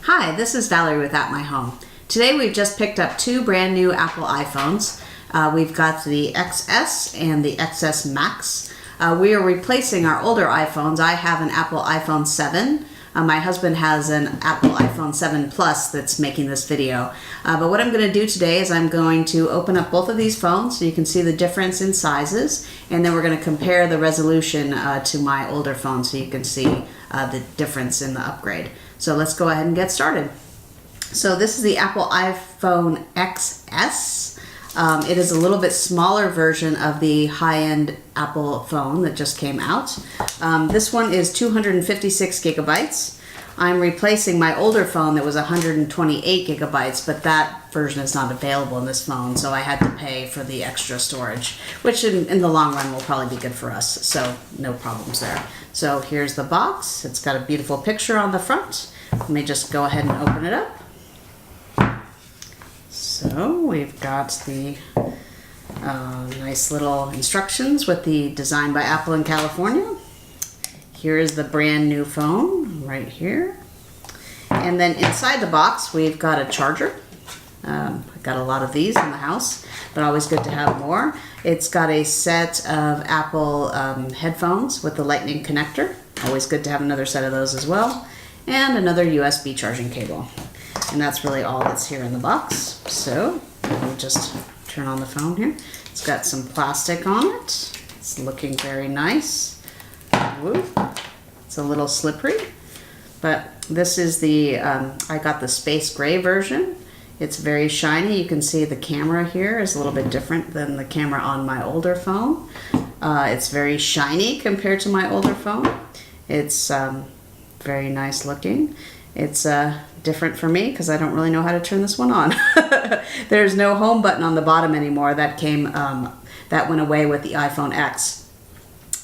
Hi, this is Valerie with At My Home. Today we've just picked up two brand new Apple iPhones. We've got the XS and the XS Max. We are replacing our older iPhones. I have an Apple iPhone 7. My husband has an Apple iPhone 7 Plus that's making this video. But what I'm going to do today is I'm going to open up both of these phones so you can see the difference in sizes, and then we're going to compare the resolution to my older phone so you can see the difference in the upgrade. So let's go ahead and get started. So this is the Apple iPhone XS. It is a little bit smaller version of the high-end Apple phone that just came out. This one is 256 gigabytes. I'm replacing my older phone that was 128 gigabytes, but that version is not available in this phone, so I had to pay for the extra storage, which in the long run will probably be good for us, so no problems there. So here's the box. It's got a beautiful picture on the front. Let me just go ahead and open it up. So we've got the nice little instructions with the Design by Apple in California. Here is the brand new phone right here. And then inside the box we've got a charger. I've got a lot of these in the house, but always good to have more. It's got a set of Apple headphones with the lightning connector. Always good to have another set of those as well. And another USB charging cable. And that's really all that's here in the box. So we'll just turn on the phone here. It's got some plastic on it. It's looking very nice. Woo. It's a little slippery, but this is the, I got the space gray version. It's very shiny. You can see the camera here is a little bit different than the camera on my older phone. It's very shiny compared to my older phone. It's very nice looking. It's different for me because I don't really know how to turn this one on. There's no home button on the bottom anymore. That came, that went away with the iPhone X.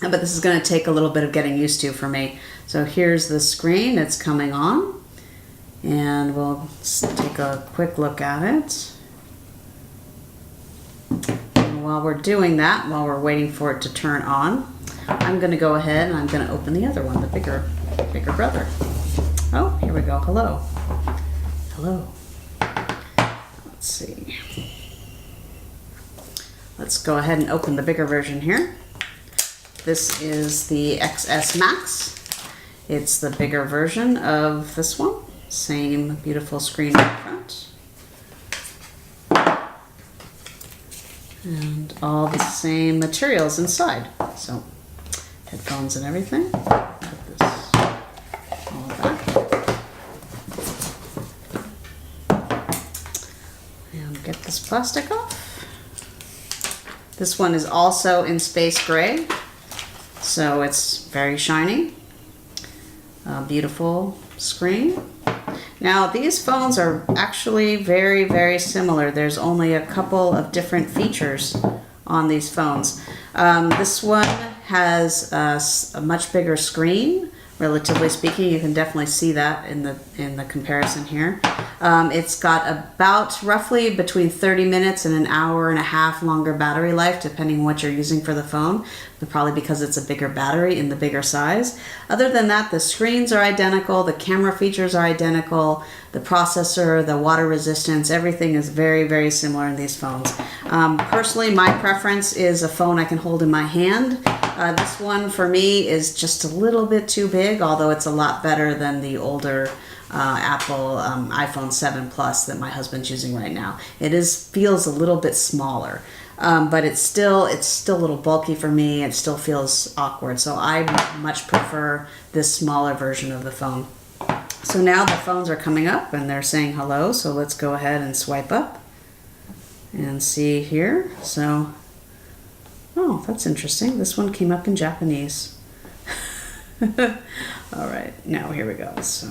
But this is going to take a little bit of getting used to for me. So here's the screen. It's coming on. And we'll take a quick look at it. And while we're doing that, while we're waiting for it to turn on, I'm going to go ahead and I'm going to open the other one, the bigger brother. Oh, here we go. Hello. Hello. Let's see. Let's go ahead and open the bigger version here. This is the XS Max. It's the bigger version of this one. Same beautiful screen up front. And all the same materials inside. So, headphones and everything. Put this all back. And get this plastic off. This one is also in space gray. So it's very shiny. Beautiful screen. Now these phones are actually very, very similar. There's only a couple of different features on these phones. This one has a much bigger screen, relatively speaking. You can definitely see that in the comparison here. It's got about roughly between 30 minutes and an hour and a half longer battery life, depending on what you're using for the phone, but probably because it's a bigger battery in the bigger size. Other than that, the screens are identical, the camera features are identical, the processor, the water resistance, everything is very, very similar in these phones. Personally, my preference is a phone I can hold in my hand. This one for me is just a little bit too big, although it's a lot better than the older Apple iPhone 7 Plus that my husband's using right now. It feels a little bit smaller, but it's still a little bulky for me. It still feels awkward, so I much prefer this smaller version of the phone. So now the phones are coming up and they're saying hello, so let's go ahead and swipe up and see here. So, oh, that's interesting. This one came up in Japanese. All right, now here we go. So,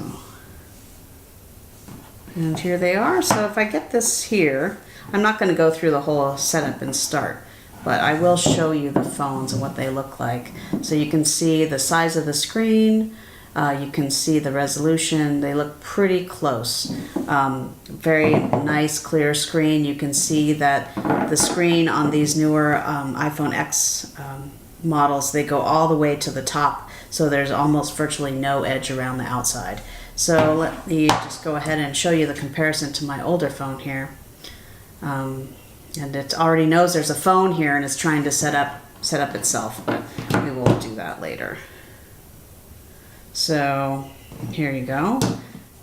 and here they are. So if I get this here, I'm not going to go through the whole setup and start, but I will show you the phones and what they look like. So you can see the size of the screen, you can see the resolution. They look pretty close. Very nice clear screen. You can see that the screen on these newer iPhone X models, they go all the way to the top. so there's almost virtually no edge around the outside. So let me just go ahead and show you the comparison to my older phone here. And it already knows there's a phone here and it's trying to set up itself, but we will do that later. So here you go.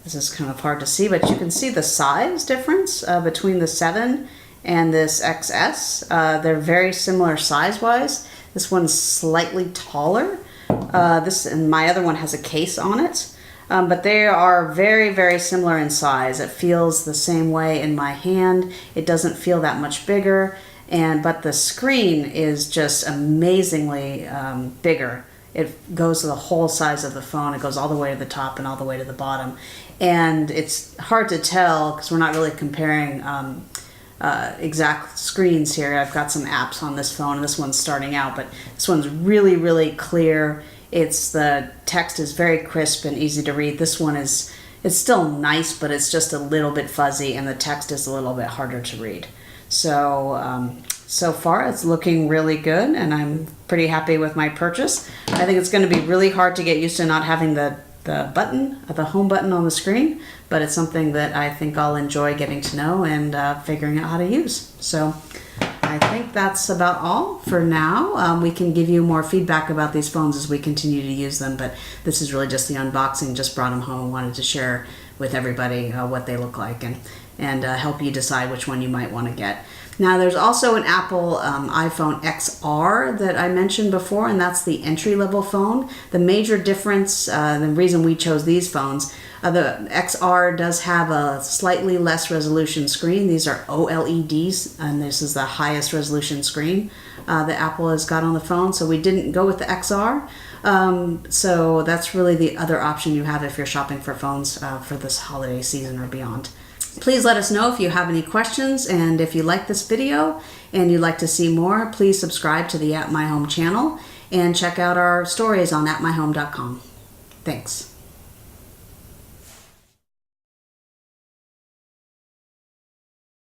This is kind of hard to see, but you can see the size difference between the 7 and this XS. They're very similar size-wise. This one's slightly taller. And my other one has a case on it. But they are very, very similar in size. It feels the same way in my hand. It doesn't feel that much bigger, but the screen is just amazingly bigger. It goes to the whole size of the phone. It goes all the way to the top and all the way to the bottom. And it's hard to tell because we're not really comparing exact screens here. I've got some apps on this phone, and this one's starting out, but this one's really, really clear. The text is very crisp and easy to read. This one it's still nice, but it's just a little bit fuzzy, and the text is a little bit harder to read. So so far it's looking really good, and I'm pretty happy with my purchase. I think it's going to be really hard to get used to not having the home button on the screen, but it's something that I think I'll enjoy getting to know and figuring out how to use. So I think that's about all for now. We can give you more feedback about these phones as we continue to use them, but this is really just the unboxing. Just brought them home and wanted to share with everybody what they look like and help you decide which one you might want to get. Now there's also an Apple iPhone XR that I mentioned before, and that's the entry-level phone. The major difference, the reason we chose these phones, the XR does have a slightly less resolution screen. These are OLEDs, and this is the highest resolution screen that Apple has got on the phone, so we didn't go with the XR. So that's really the other option you have if you're shopping for phones for this holiday season or beyond. Please let us know if you have any questions, and if you like this video and you'd like to see more, please subscribe to the At My Home channel and check out our stories on atmyhome.com. Thanks.